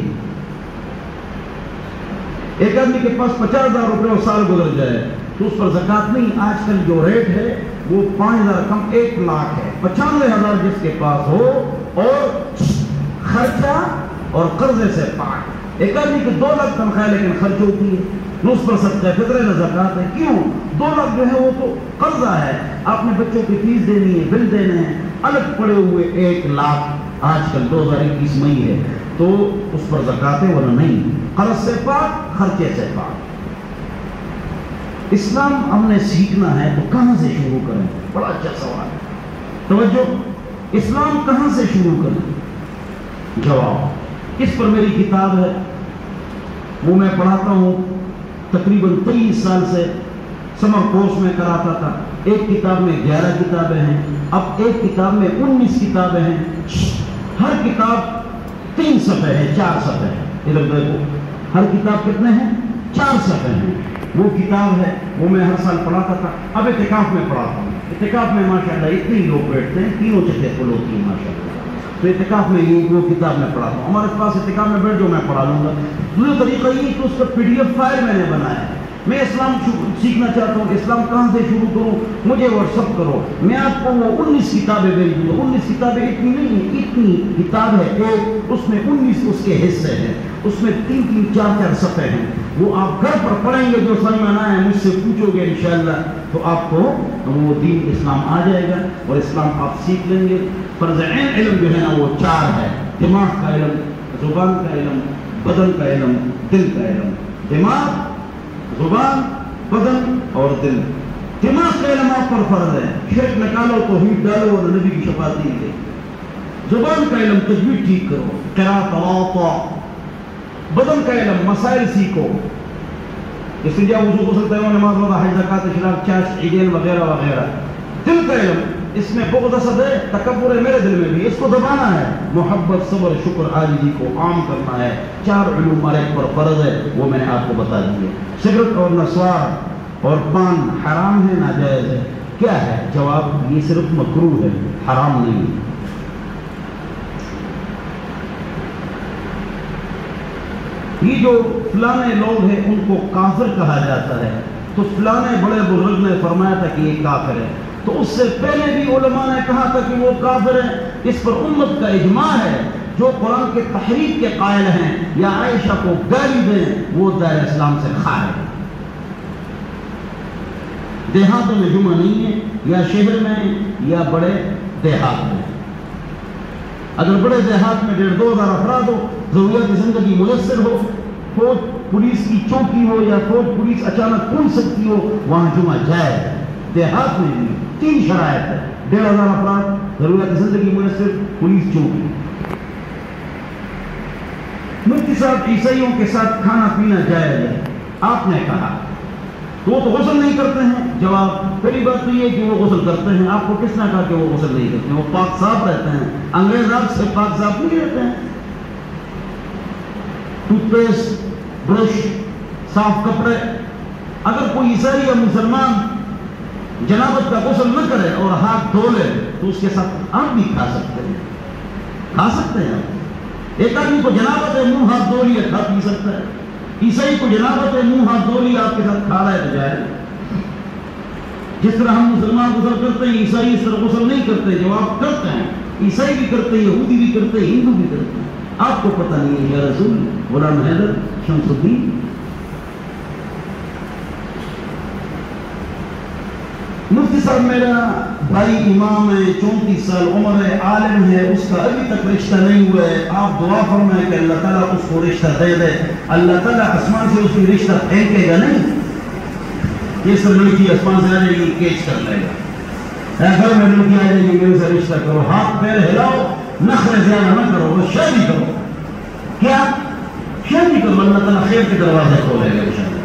Speaker 1: ایک آدمی کے پاس 50,000 روپے اور سال گزر جائے تو اس پر زکوٰۃ نہیں. آج کل جو ریٹ ہے وہ 5,000 کم 1 لاکھ ہے. 95,000 جس کے پاس ہو اور خرچہ اور قرضے سے پاک. ایک آدمی کی 2 لاکھ تنخواہ لیکن خرچ ہوتی ہے، نہ اس پر صدقہ فطر نہ زکوٰۃ ہے. کیوں؟ 2 لاکھ جو ہے وہ تو قرضہ ہے، آپ نے بچوں کی فیس دینی ہے، بل دینے ہیں. الگ پڑے ہوئے 1 لاکھ آج کل 2021 مئی ہے تو اس پر زکوٰۃ ہے ورنہ نہیں. قرض سے پاک، خرچے سے پاک. اسلام ہم نے سیکھنا ہے تو کہاں سے شروع کریں؟ بڑا اچھا سوال ہے. توجہ، اسلام کہاں سے شروع کریں؟ جواب اس پر میری کتاب ہے، وہ میں پڑھاتا ہوں تقریباً 23 سال سے. سمر کورس میں کراتا تھا. ایک کتاب میں 11 کتابیں ہیں، اب ایک کتاب میں 19 کتابیں ہیں. ہر کتاب 3 صفحے ہیں، 4 صفحے ہیں. ادھر دیکھو، ہر کتاب کتنے ہیں؟ 4 صفحے ہیں. وہ کتاب ہے وہ میں ہر سال پڑھاتا تھا. اب اعتکاف میں پڑھاتا ہوں. اعتکاف میں ماشاءاللہ اتنے ہی لوگ بیٹھتے ہیں، تینوں چیزیں فل ہوتی ہیں ماشاءاللہ. تو اعتکاف میں وہ کتاب میں پڑھاتا ہوں. ہمارے پاس اعتکاف میں بیٹھ جو میں پڑھا لوں گا. دوسرا طریقہ یہ کہ اس کا PDF فائل میں نے بنایا ہے. میں اسلام سیکھنا چاہتا ہوں، اسلام کہاں سے شروع کروں، مجھے واٹسپ کرو، میں آپ کو وہ 19 کتابیں بھیج دوں گا۔ 19 کتابیں اتنی نہیں ہیں، اتنی کتاب ہے ایک، اس میں 19 اس کے حصے ہیں، اس میں 3-3 4-4 صفحے ہیں، وہ آپ گھر پر پڑھیں گے، جو سمجھ میں نہ آئے مجھ سے پوچھو گے انشاءاللہ تو آپ کو وہ دین اسلام آ جائے گا اور اسلام آپ سیکھ لیں گے۔ فرض عین علم جو ہے نا وہ 4 ہے، دماغ کا علم، زبان کا علم، بدن کا علم، دل کا علم۔ دماغ، زبان، بدن اور دل۔ دماغ کا علم آپ پر فرض ہے، شرک نکالو، توحید ڈالو اور نبی کی شفاعت دیجیے۔ زبان کا علم تجوید ٹھیک کرو، قراءت تواضع۔ بدن کا علم مسائل سیکھو، استنجا، وضو، غسل، تیمم، نماز، روزہ، حج، زکوٰۃ، اشراق، چاش، عیدین وغیرہ وغیرہ۔ دل کا علم، اس میں بغض، حسد ہے، تکبر ہے میرے دل میں بھی، اس کو دبانا ہے، محبت، صبر، شکر، عاجزی کو عام کرنا ہے۔ 4 علوم ہمارے پر فرض ہے، وہ میں نے آپ کو بتا دیے۔ سگریٹ اور نسوار اور پان حرام ہے، ناجائز ہے؟ کیا ہے جواب؟ یہ صرف مکروہ ہے، حرام نہیں ہے۔ یہ جو فلانے لوگ ہیں ان کو کافر کہا جاتا ہے، تو فلانے بڑے بزرگ نے فرمایا تھا کہ یہ کافر ہے، تو اس سے پہلے بھی علماء نے کہا تھا کہ وہ کافر ہیں۔ اس پر امت کا اجماع ہے، جو قرآن کے تحریف کے قائل ہیں یا عائشہ کو گالی دیں وہ دائرہ اسلام سے خارج ہیں۔ دیہاتوں میں جمعہ نہیں ہے، یا شہر میں یا بڑے دیہات میں۔ اگر بڑے دیہات میں 1,500 2,000 افراد ہو، ضروریات زندگی میسر ہو، فوج پولیس کی چوکی ہو یا فوج پولیس اچانک کھل سکتی ہو، وہاں جمعہ جائے۔ دیہات میں بھی 3 شرائط ہے، 1,500 افراد، ضروریات زندگی میسر، پولیس چوکی۔ مفتی صاحب عیسائیوں کے ساتھ کھانا پینا جائز ہے، آپ نے کہا تو وہ تو غسل نہیں کرتے ہیں۔ جواب، پہلی بات تو یہ کہ وہ غسل کرتے ہیں، آپ کو کس نے کہا کہ وہ غسل نہیں کرتے ہیں؟ وہ پاک صاف رہتے ہیں، انگریز آپ سے پاک صاف نہیں رہتے ہیں۔ ٹوتھ پیسٹ، برش، صاف کپڑے۔ اگر کوئی عیسائی یا مسلمان جنابت کا غسل نہ کرے اور ہاتھ دھو لے تو اس کے ساتھ آپ بھی کھا سکتے ہیں، کھا سکتے ہیں آپ۔ ایک آدمی کو جنابت ہے، منہ ہاتھ دھو لیا، کھا پی سکتا ہے۔ عیسائی کو جنابت ہے، منہ ہاتھ دھو لیا، آپ کے ساتھ کھا رہا ہے تو جائے۔ جس طرح ہم مسلمان غسل کرتے ہیں، عیسائی اس طرح غسل نہیں کرتے۔ جواب، کرتے ہیں، عیسائی بھی کرتے ہیں، یہودی بھی کرتے ہیں، ہندو بھی کرتے ہیں۔ آپ کو پتہ نہیں ہے یا رسول غلام حیدر شمس الدین۔ مفتی صاحب میرا بھائی امام ہے، 34 سال عمر ہے، عالم ہے، اس کا ابھی تک رشتہ نہیں ہوا ہے، آپ دعا فرمائیں کہ اللہ تعالیٰ اس کو رشتہ دے دے۔ اللہ تعالیٰ آسمان سے اس کی رشتہ پھینکے گا نہیں، یہ سب لڑکی آسمان سے آ جائے گی، کیچ کر لے گا۔ گھر میں لڑکی آ جائے گی، میرے سے رشتہ کرو، ہاتھ پیر ہلاؤ، نخرے زیادہ نہ کرو، وہ شادی کرو۔ کیا شادی کرو، اللہ تعالیٰ خیر کے دروازے کھولے گا انشاءاللہ۔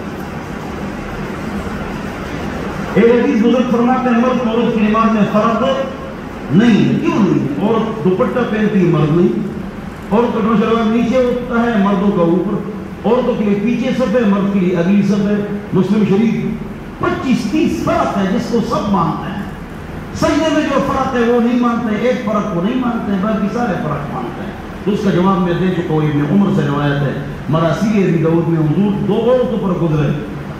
Speaker 1: ایک حدیث بزرگ فرماتے ہیں مرد عورت کی نماز میں فرق نہیں ہے۔ کیوں نہیں؟ عورت دوپٹہ پہنتی ہے، مرد نہیں۔ عورت کا شلوار نیچے ہوتا ہے، مردوں کا اوپر۔ عورتوں کے لیے پیچھے صف ہے، مرد کے لیے اگلی صف ہے۔ مسلم شریف 25-30 فرق ہے جس کو سب مانتے ہیں۔ سجدے میں جو فرق ہے وہ نہیں مانتے ہیں، ایک فرق کو نہیں مانتے ہیں، باقی سارے فرق مانتے ہیں۔ تو اس کا جواب میں دے چکا ہوں، ابن عمر سے روایت ہے، مراسیل ابی داؤد میں حضور 2 عورتوں پر گزرے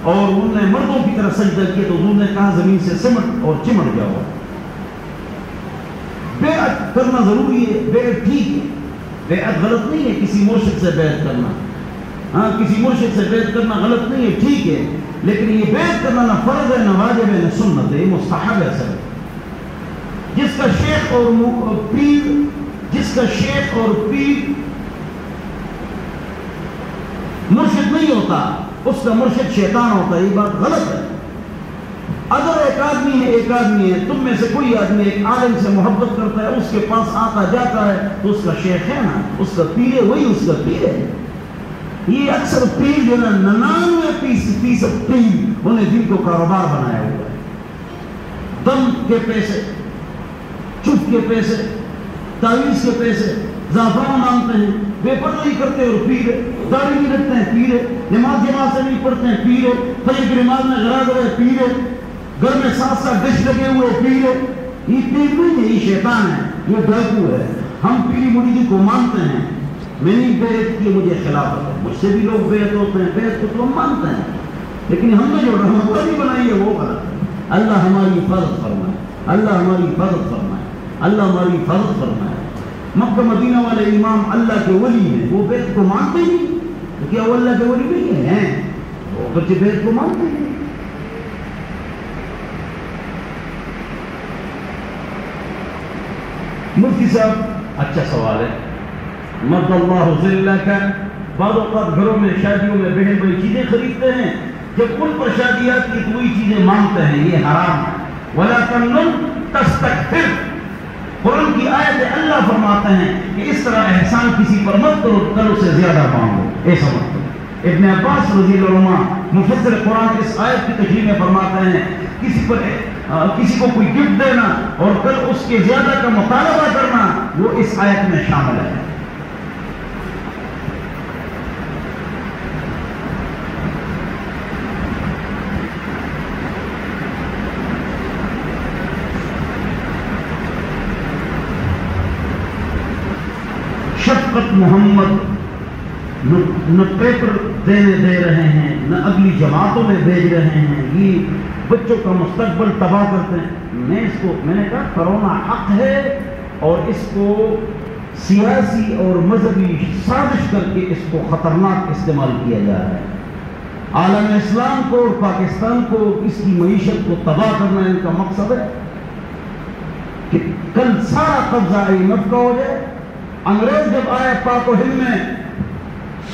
Speaker 1: اور انہوں نے مردوں کی طرح سجدہ کیا تو حضور نے کہا زمین سے سمٹ اور چمٹ جاؤ۔ بیعت کرنا ضروری ہے، بیعت ٹھیک ہے، بیعت غلط نہیں ہے، کسی مرشد سے بیعت کرنا، ہاں کسی مرشد سے بیعت کرنا غلط نہیں ہے، ٹھیک ہے، لیکن یہ بیعت کرنا نہ فرض ہے، نہ واجب ہے، نہ سنت ہے، یہ مستحب ہے سر۔ جس کا شیخ اور پیر، جس کا شیخ اور پیر مرشد نہیں ہوتا، اس کا مرشد شیطان ہوتا ہے، یہ بات غلط ہے۔ اگر ایک آدمی ہے، تم میں سے کوئی آدمی ایک عالم سے محبت کرتا ہے، اس کے پاس آتا جاتا ہے تو اس کا شیخ ہے نا، اس کا پیر ہے، وہی اس کا پیر ہے۔ یہ اکثر پیر جو نا 99% پیر انہیں دین کو کاروبار بنایا ہوا ہے۔ دم کے پیسے، چپ کے پیسے، تعویذ کے پیسے، زعفران مانگتے ہیں، بے پردگی کرتے اور پیر ہے، داڑھی نہیں رکھتے ہیں، پیر ہے، نماز جماعت سے نہیں پڑھتے ہیں، پیر ہے، فجر کی نماز میں غرا گئے، پیر ہے، گھر میں 7 ڈش لگے ہوئے، پیر ہے۔ یہ پیر نہیں ہے، یہ شیطان ہے، یہ ڈاکو ہے۔ ہم پیری مریدی کو مانتے ہیں، میں نے بیعت کی، مجھے خلافت ہے، مجھ سے بھی لوگ بیعت ہوتے ہیں، بیعت کو تو ہم مانتے ہیں، لیکن ہم نے جو ڈرامہ بازی بنائی ہے وہ غلط ہے. اللہ ہماری حفاظت فرمائے, اللہ ہماری حفاظت فرمائے, اللہ ہماری حفاظت فرمائے. مکہ مدینہ والے امام اللہ کے ولی ہیں, وہ بیت کو مانتے نہیں تو کیا وہ اللہ کے ولی نہیں ہیں؟ وہ بچے بیت کو مانتے ہیں. مفتی صاحب اچھا سوال ہے. مد اللہ ذلک, بعض اوقات گھروں میں شادیوں میں بہن بھائی چیزیں خریدتے ہیں, جب ان پر شادیات کی کوئی چیزیں مانگتے ہیں یہ حرام ہے. ولا تمنن تستكثر, قرآن کی آیت اللہ فرماتے ہیں کہ اس طرح احسان کسی پر مت کرو, کرو سے زیادہ مانگو. ایسا مت کرو. ابن عباس رضی اللہ عنہ مفسر قرآن اس آیت کی تشریح میں فرماتے ہیں کسی کو کوئی گفٹ دینا اور کل اس کے زیادہ کا مطالبہ کرنا وہ اس آیت میں شامل ہے. شفقت محمد نہ پیپر دینے دے رہے ہیں نہ اگلی جماعتوں میں بھیج رہے ہیں, یہ بچوں کا مستقبل تباہ کرتے ہیں. میں نے کہا کرونا حق ہے اور اس کو سیاسی اور مذہبی سازش کر کے اس کو خطرناک استعمال کیا جا رہا ہے. عالم اسلام کو اور پاکستان کو اس کی معیشت کو تباہ کرنا ان کا مقصد ہے کہ کل سارا قبضہ IMF کا ہو جائے. انگریز جب آیا پاک و ہند میں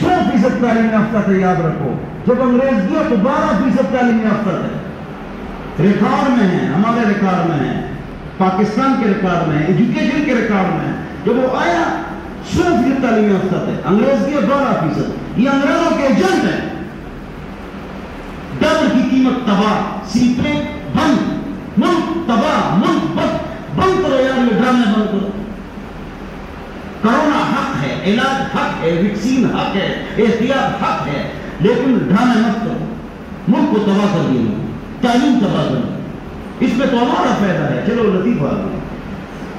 Speaker 1: 100% تعلیم یافتہ تھے, یاد رکھو. جب انگریز گیا تو 12% تعلیم یافتہ تھے. ریکارڈ میں ہیں, ہمارے ریکارڈ میں ہیں, پاکستان کے ریکارڈ میں ہیں, ایجوکیشن کے ریکارڈ میں ہیں. جب وہ آیا 100% تعلیم یافتہ تھے, انگریز گیا 12%. یہ انگریزوں کے ایجنٹ ہیں. ڈالر کی قیمت تباہ, سیپیں بند, ملک تباہ, ملک بند کرو یار, یہ ڈرامے بند کرو. کرونا حق ہے, علاج حق ہے, ویکسین حق ہے, احتیاط حق ہے, لیکن ڈرامے مت کرو. ملک کو تباہ کر دیا, تعلیم تباہ کر دی. اس میں تو ہمارا فائدہ ہے. چلو لطیفہ,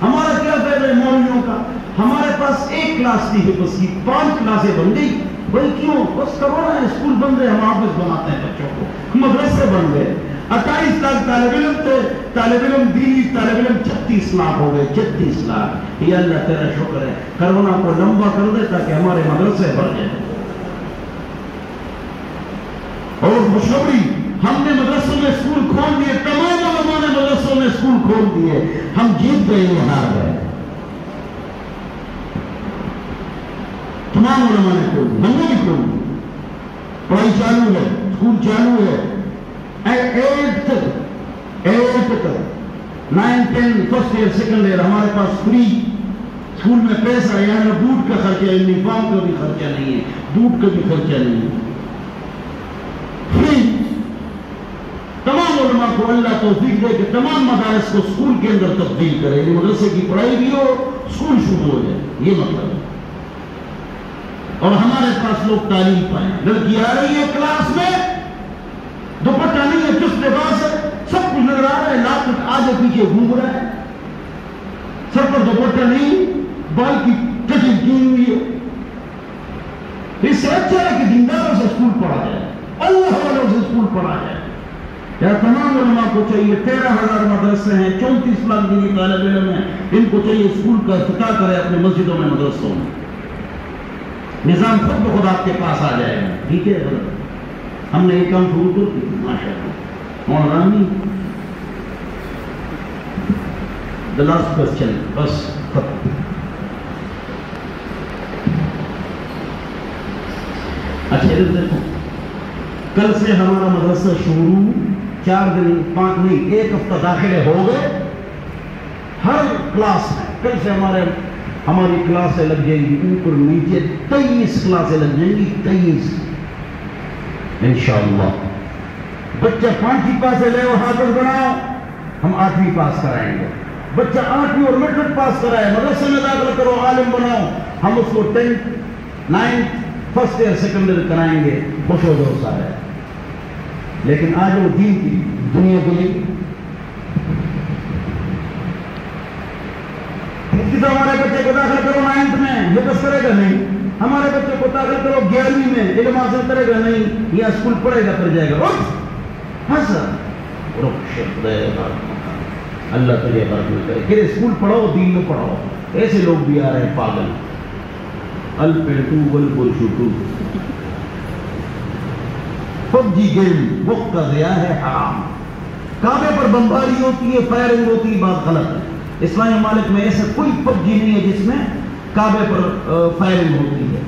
Speaker 1: ہمارا کیا فائدہ ہے مولویوں کا؟ ہمارے پاس ایک کلاس کی حفظ کی 5 کلاسیں بن گئی. بھائی کیوں؟ بس کرونا ہے, اسکول بند ہے, ہم حافظ بناتے ہیں بچوں کو, مدرسے بن گئے. 28 لاکھ طالب علم تھے, طالب علم دینی طالب علم 36 لاکھ ہو گئے. 36 لاکھ. یہ اللہ تیرا شکر ہے, کرونا کو لمبا کر دے تاکہ ہمارے مدرسے بڑھ جائیں. اور خوشخبری, ہم نے مدرسوں میں اسکول کھول دیے, تمام علماء نے مدرسوں میں اسکول کھول دیے. ہم جیت گئے, یہ ہار گئے. تمام علماء نے کھول دی, ہم نے بھی کھول دی. پڑھائی چالو ہے, اسکول چالو ہے. 8 تک 9 10 فرسٹ ایئر سیکنڈ ایئر ہمارے پاس فری. اسکول میں پیسہ, یہاں بوٹ کا خرچہ ہے, یونیفارم کا بھی خرچہ نہیں ہے, بوٹ کا بھی خرچہ نہیں ہے, فری. تمام علماء کو اللہ توفیق دے کہ تمام مدارس کو اسکول کے اندر تبدیل کرے. مدرسے کی پڑھائی بھی ہو, اسکول شروع ہو جائے, یہ مطلب ہے. اور ہمارے پاس لوگ تعلیم پائیں. لڑکی آ رہی ہے کلاس میں, دوپٹہ نہیں ہے, چست لباس ہے, سب کچھ نظر آ رہا ہے, لاکھ آگے پیچھے گھوم رہا ہے, سر پر دوپٹہ نہیں, بال کی کٹنگ کی ہوئی ہے. اس سے اچھا ہے کہ دینداروں سے اسکول پڑھا جائے, اللہ والوں سے اسکول پڑھا جائے. یا تمام علماء کو چاہیے, 13,000 مدرسے ہیں, 34 لاکھ دینی طالب علم ہیں, ان کو چاہیے اسکول کا افتتاح کرے اپنے مسجدوں میں, مدرسوں میں. نظام خود بخود آپ کے پاس آ جائے گا. ٹھیک ہے, ہم نے یہ کام شروع کر دی ماشاء اللہ. مولانا the last question, بس ختم. اچھا دیکھو, کل سے ہمارا مدرسہ شروع, 4 دن 5 نہیں 1 ہفتہ داخلے ہو گئے ہر کلاس میں. کل سے ہماری کلاسیں لگ جائیں گی اوپر نیچے, 23 کلاسیں لگ جائیں گی, 23 انشاءاللہ. بچہ 5ویں پاس لے اور حافظ بناؤ, ہم 8ویں پاس کرائیں گے. بچہ 8ویں اور میٹرک پاس کرائے, مدرسے میں داخل کرو, عالم بناؤ, ہم اس کو 10th 9th first year secondary کرائیں گے. خوش ہو جاؤ سارے. لیکن آج وہ دین کی دنیا کے لیے ہمارے بچے کو داخل کرو 9th میں, یہ بس کرے گا نہیں. ہمارے بچے کو داخل کرو 11ویں میں، علم حاصل کرے گا نہیں، یا اسکول پڑھے گا پھر جائے گا اللہ تجھے فرق نہ کرے کہ اسکول پڑھاؤ دین میں پڑھاؤ. ایسے لوگ بھی آ رہے ہیں پاگل، الپلٹو والبلشوٹو. پب جی گیم وقت کا ضیاع ہے، حرام. کعبے پر بمباری ہوتی ہے، فائرنگ ہوتی ہے، بات غلط ہے. اسلامی ممالک میں ایسا کوئی پب جی نہیں ہے جس میں کعبے پر فائرنگ ہوتی ہے.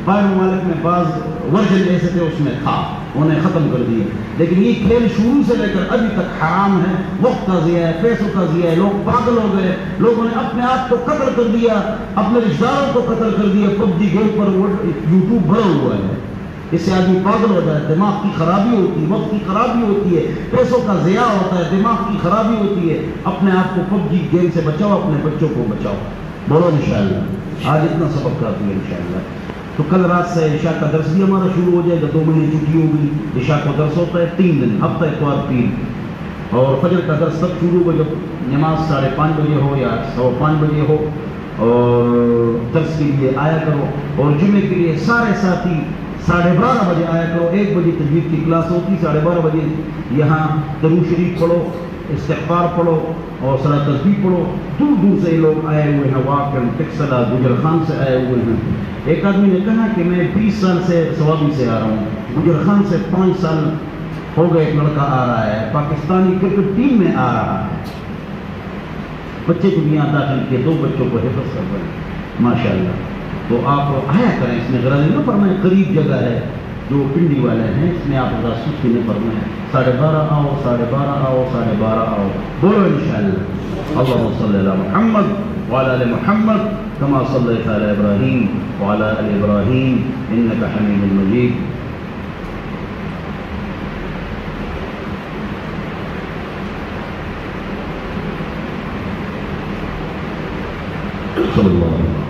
Speaker 1: باہر ممالک میں بعض ورجن ایسے تھے، اس میں تھا، انہیں ختم کر دیا. لیکن یہ کھیل شروع سے لے کر ابھی تک حرام ہے، وقت کا ضیاع ہے، پیسوں کا ضیاع ہے. لوگ پاگل ہو گئے، لوگوں نے اپنے آپ کو قتل کر دیا، اپنے رشتہ داروں کو قتل کر دیا. پب جی گیم پر یوٹیوب بھرا ہوا ہے. اس سے آدمی پاگل ہو جائے، دماغ کی خرابی ہوتی ہے، وقت کی خرابی ہوتی ہے، پیسوں کا ضیاع ہوتا ہے، دماغ کی خرابی ہوتی ہے. اپنے آپ کو پب جی گیم سے بچاؤ، اپنے بچوں کو بچاؤ. بولو انشاءاللہ. آج اتنا سبق کافی ہے انشاءاللہ. تو کل رات سے عشاء کا درس بھی ہمارا شروع ہو جائے گا. 2 مہینے چھٹی ہو گئی. عشاء کا درس ہوتا ہے 3 دن، ہفتہ اتوار 3. اور فجر کا درس تب شروع ہوگا جب نماز 5:30 بجے ہو یا 5:15 بجے ہو. اور درس کے لیے آیا کرو. اور جمعے کے لیے سارے ساتھی 12:30 بجے آیا کرو. 1 بجے تجوید کی کلاس ہوتی، 12:30 بجے یہاں درود شریف پڑھو، استغفار پڑھو اور صلاۃ تسبیح پڑھو. دور دور سے لوگ آئے ہوئے ہیں، واقعاً ٹکسلا گجر خان سے آئے ہوئے ہیں. ایک آدمی نے کہا کہ میں 20 سال سے سوابی سے آ رہا ہوں. گجر خان سے 5 سال ہو گئے. ایک لڑکا آ رہا ہے، پاکستانی کرکٹ ٹیم میں آ رہا ہے. بچے کو بھی یہاں داخل کیے، 2 بچوں کو حفظ کر رہے ہیں ماشاء اللہ. تو آپ آیا کریں، اس میں غرض نہ فرمائیں. قریب جگہ ہے، جو پنڈی والے ہیں، اس میں آپ ذرا سستی نہ فرمائیں. 12:30 آؤ، 12:30 آؤ، 12:30 آؤ. بولو انشاءاللہ. اللہم صلی علی محمد وعلی آل محمد کما صلیت علی ابراہیم وعلی آل ابراہیم انک حمید مجید. صلی اللہ علیہ وسلم.